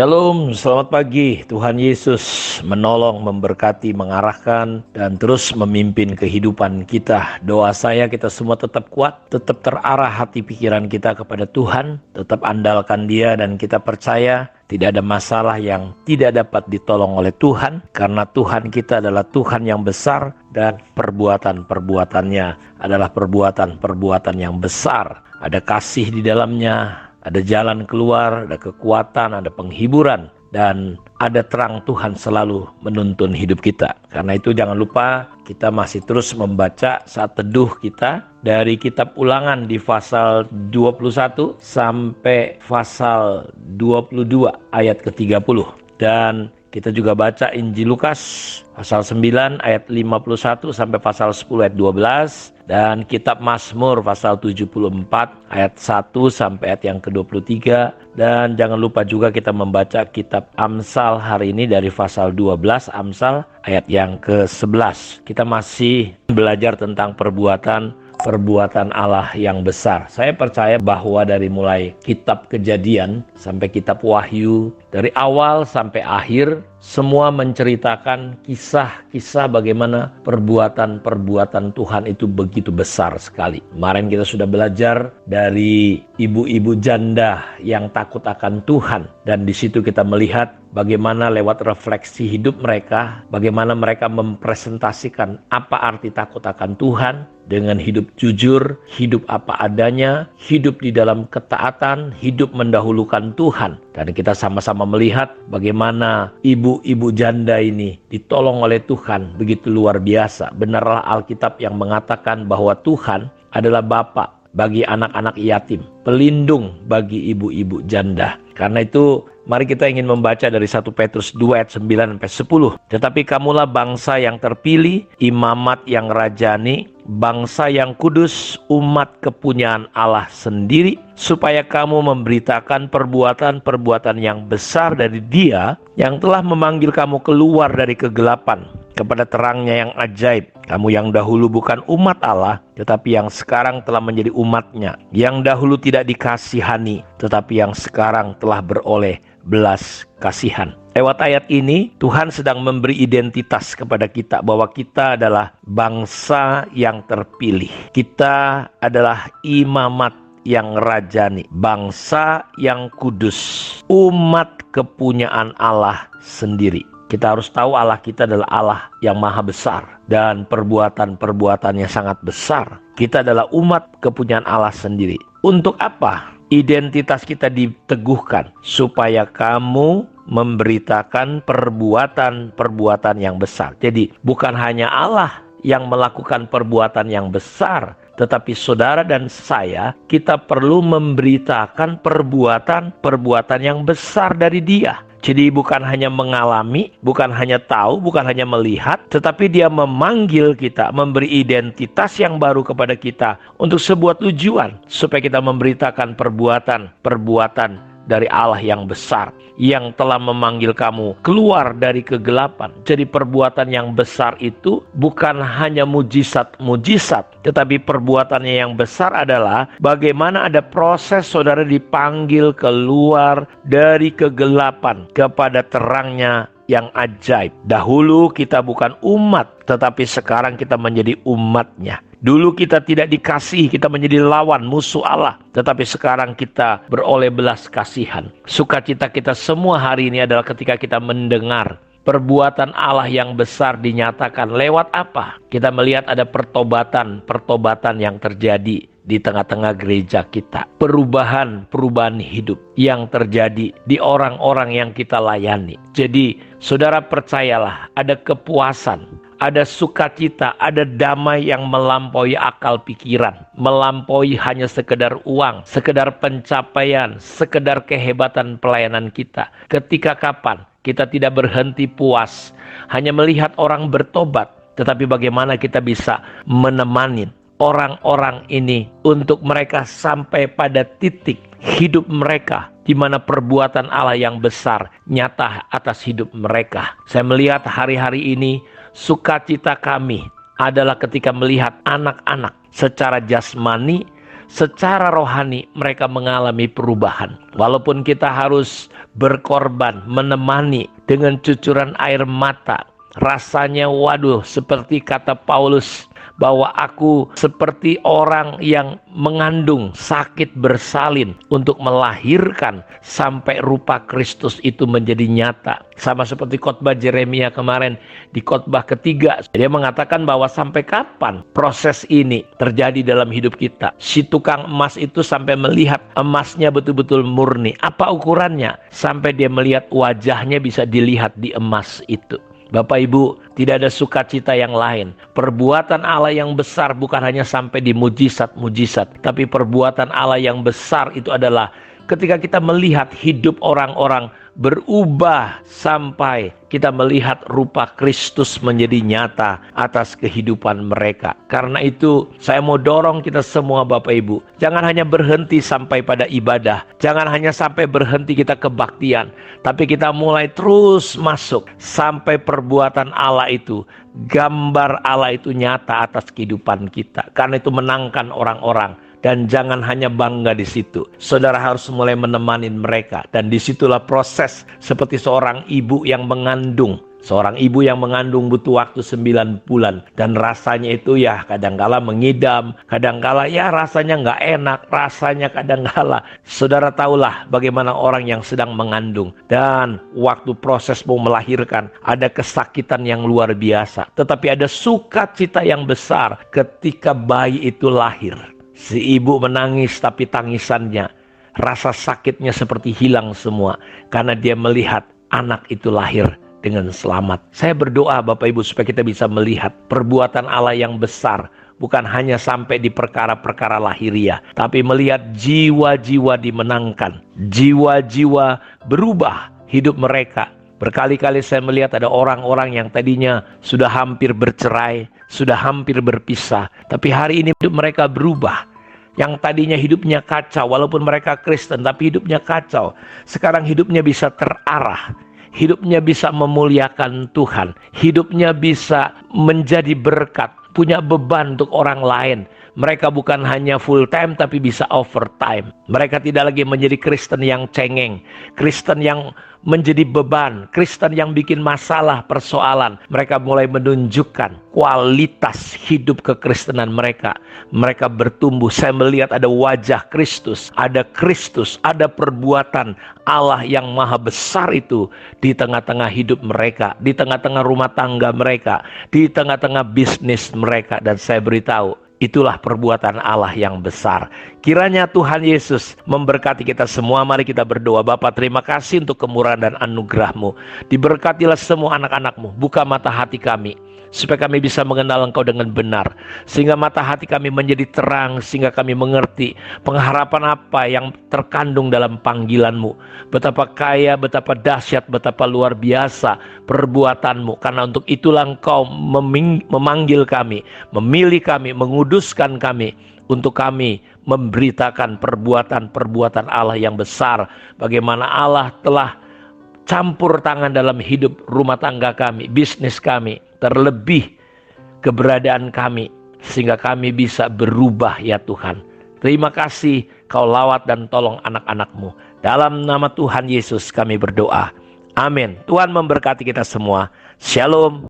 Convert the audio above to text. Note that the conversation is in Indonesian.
Shalom, selamat pagi. Tuhan Yesus menolong, memberkati, mengarahkan, dan terus memimpin kehidupan kita. Doa saya kita semua tetap kuat, tetap terarah hati pikiran kita kepada Tuhan, tetap andalkan Dia, dan kita percaya tidak ada masalah yang tidak dapat ditolong oleh Tuhan, karena Tuhan kita adalah Tuhan yang besar, dan perbuatan-perbuatannya adalah perbuatan-perbuatan yang besar. Ada kasih di dalamnya, ada jalan keluar, ada kekuatan, ada penghiburan, dan ada terang Tuhan selalu menuntun hidup kita. Karena itu jangan lupa kita masih terus membaca saat teduh kita dari kitab Ulangan di pasal 21 sampai pasal 22 ayat ke-30. Dan kita juga baca Injil Lukas pasal 9 ayat 51 sampai pasal 10 ayat 12. Dan kitab Mazmur pasal 74 ayat 1 sampai ayat yang ke-23. Dan jangan lupa juga kita membaca kitab Amsal hari ini dari pasal 12 Amsal ayat yang ke-11. Kita masih belajar tentang perbuatan Allah yang besar. Saya percaya bahwa dari mulai kitab Kejadian sampai kitab Wahyu, dari awal sampai akhir, semua menceritakan kisah-kisah bagaimana perbuatan Tuhan itu begitu besar sekali. Kemarin kita sudah belajar dari ibu-ibu janda yang takut akan Tuhan. Dan di situ kita melihat bagaimana lewat refleksi hidup mereka, bagaimana mereka mempresentasikan apa arti takut akan Tuhan dengan hidup jujur, hidup apa adanya, hidup di dalam ketaatan, hidup mendahulukan Tuhan. Dan kita sama-sama melihat bagaimana ibu-ibu janda ini ditolong oleh Tuhan begitu luar biasa. Benarlah Alkitab yang mengatakan bahwa Tuhan adalah Bapa bagi anak-anak yatim, pelindung bagi ibu-ibu janda. Karena itu mari kita ingin membaca dari 1 Petrus 2 ayat 9 sampai 10. Tetapi kamulah bangsa yang terpilih, imamat yang rajani, bangsa yang kudus, umat kepunyaan Allah sendiri, supaya kamu memberitakan perbuatan-perbuatan yang besar dari Dia yang telah memanggil kamu keluar dari kegelapan kepada terangnya yang ajaib. Kamu yang dahulu bukan umat Allah, tetapi yang sekarang telah menjadi umatnya. Yang dahulu tidak dikasihani, tetapi yang sekarang telah beroleh belas kasihan. Lewat ayat ini, Tuhan sedang memberi identitas kepada kita bahwa kita adalah bangsa yang terpilih. Kita adalah imamat yang rajani, bangsa yang kudus, umat kepunyaan Allah sendiri. Kita harus tahu Allah kita adalah Allah yang maha besar dan perbuatan-perbuatannya sangat besar. Kita adalah umat kepunyaan Allah sendiri. Untuk apa identitas kita diteguhkan? Supaya kamu memberitakan perbuatan-perbuatan yang besar. Jadi bukan hanya Allah yang melakukan perbuatan yang besar, tetapi saudara dan saya, kita perlu memberitakan perbuatan-perbuatan yang besar dari Dia. Jadi bukan hanya mengalami, bukan hanya tahu, bukan hanya melihat, tetapi Dia memanggil kita, memberi identitas yang baru kepada kita untuk sebuah tujuan, supaya kita memberitakan perbuatan dari Allah yang besar, yang telah memanggil kamu keluar dari kegelapan. Jadi perbuatan yang besar itu bukan hanya mujizat-mujizat, tetapi perbuatannya yang besar adalah bagaimana ada proses saudara dipanggil keluar dari kegelapan kepada terangnya yang ajaib. Dahulu kita bukan umat, tetapi sekarang kita menjadi umatnya. Dulu kita tidak dikasihi, kita menjadi lawan musuh Allah. Tetapi sekarang kita beroleh belas kasihan. Sukacita kita semua hari ini adalah ketika kita mendengar perbuatan Allah yang besar dinyatakan. Lewat apa? Kita melihat ada pertobatan yang terjadi di tengah-tengah gereja kita. Perubahan hidup yang terjadi di orang-orang yang kita layani. Jadi saudara percayalah, ada kepuasan, ada sukacita, ada damai yang melampaui akal pikiran, melampaui hanya sekedar uang, sekedar pencapaian, sekedar kehebatan pelayanan kita. Ketika kapan kita tidak berhenti puas hanya melihat orang bertobat, tetapi bagaimana kita bisa menemani orang-orang ini untuk mereka sampai pada titik hidup mereka di mana perbuatan Allah yang besar nyata atas hidup mereka. Saya melihat hari-hari ini sukacita kami adalah ketika melihat anak-anak secara jasmani secara rohani mereka mengalami perubahan. Walaupun kita harus berkorban, menemani dengan cucuran air mata, rasanya waduh, seperti kata Paulus, bahwa aku seperti orang yang mengandung sakit bersalin untuk melahirkan sampai rupa Kristus itu menjadi nyata. Sama seperti khotbah Yeremia kemarin di khotbah ketiga, dia mengatakan bahwa sampai kapan proses ini terjadi dalam hidup kita. Si tukang emas itu sampai melihat emasnya betul-betul murni. Apa ukurannya? Sampai dia melihat wajahnya bisa dilihat di emas itu. Bapak Ibu, tidak ada sukacita yang lain. Perbuatan Allah yang besar bukan hanya sampai di mujizat-mujizat, tapi perbuatan Allah yang besar itu adalah ketika kita melihat hidup orang-orang berubah sampai kita melihat rupa Kristus menjadi nyata atas kehidupan mereka. Karena itu saya mau dorong kita semua Bapak Ibu, jangan hanya berhenti sampai pada ibadah, jangan hanya sampai berhenti kita kebaktian, tapi kita mulai terus masuk sampai perbuatan Allah itu, gambar Allah itu nyata atas kehidupan kita. Karena itu menangkan orang-orang. Dan jangan hanya bangga di situ. Saudara harus mulai menemani mereka. Dan disitulah proses seperti seorang ibu yang mengandung. Seorang ibu yang mengandung butuh waktu 9 bulan. Dan rasanya itu ya kadangkala mengidam. Kadangkala ya rasanya nggak enak. Rasanya kadangkala. Saudara tahulah bagaimana orang yang sedang mengandung. Dan waktu proses mau melahirkan. Ada kesakitan yang luar biasa. Tetapi ada sukacita yang besar ketika bayi itu lahir. Si ibu menangis tapi tangisannya, rasa sakitnya seperti hilang semua. Karena dia melihat anak itu lahir dengan selamat. Saya berdoa Bapak Ibu supaya kita bisa melihat perbuatan Allah yang besar. Bukan hanya sampai di perkara-perkara lahiriah, tapi melihat jiwa-jiwa dimenangkan. Jiwa-jiwa berubah hidup mereka. Berkali-kali saya melihat ada orang-orang yang tadinya sudah hampir bercerai, sudah hampir berpisah. Tapi hari ini hidup mereka berubah. Yang tadinya hidupnya kacau, walaupun mereka Kristen, tapi hidupnya kacau. Sekarang hidupnya bisa terarah. Hidupnya bisa memuliakan Tuhan. Hidupnya bisa menjadi berkat. Punya beban untuk orang lain. Mereka bukan hanya full time tapi bisa overtime. Mereka tidak lagi menjadi Kristen yang cengeng, Kristen yang menjadi beban, Kristen yang bikin masalah, persoalan. Mereka mulai menunjukkan kualitas hidup kekristenan mereka. Mereka bertumbuh. Saya melihat ada wajah Kristus, ada perbuatan Allah yang maha besar itu di tengah-tengah hidup mereka, di tengah-tengah rumah tangga mereka, di tengah-tengah bisnis mereka. Dan saya beritahu, itulah perbuatan Allah yang besar. Kiranya Tuhan Yesus memberkati kita semua. Mari kita berdoa. Bapa, terima kasih untuk kemurahan dan anugerah-Mu. Diberkatilah semua anak-anak-Mu. Buka mata hati kami, supaya kami bisa mengenal Engkau dengan benar. Sehingga mata hati kami menjadi terang, sehingga kami mengerti pengharapan apa yang terkandung dalam panggilan-Mu. Betapa kaya, betapa dahsyat, betapa luar biasa perbuatan-Mu. Karena untuk itulah Engkau memanggil kami, memilih kami, menguduskan kami, untuk kami memberitakan perbuatan-perbuatan Allah yang besar. Bagaimana Allah telah campur tangan dalam hidup rumah tangga kami, bisnis kami, terlebih keberadaan kami, sehingga kami bisa berubah ya Tuhan. Terima kasih, Kau lawat dan tolong anak-anak-Mu. Dalam nama Tuhan Yesus kami berdoa. Amin. Tuhan memberkati kita semua. Shalom.